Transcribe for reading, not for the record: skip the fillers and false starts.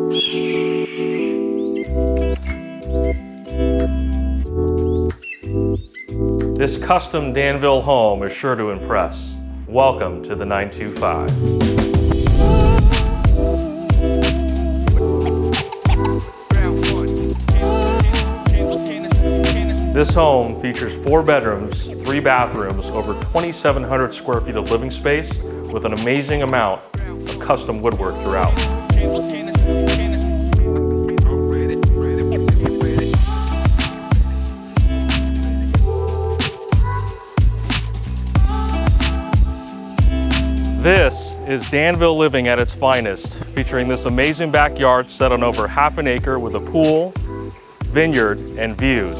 This custom Danville home is sure to impress. Welcome to the 925. This home features 4 bedrooms, 3 bathrooms, over 2,700 square feet of living space with an amazing amount of custom woodwork throughout. This is Danville living at its finest, featuring this amazing backyard set on over half an acre with a pool, vineyard, and views.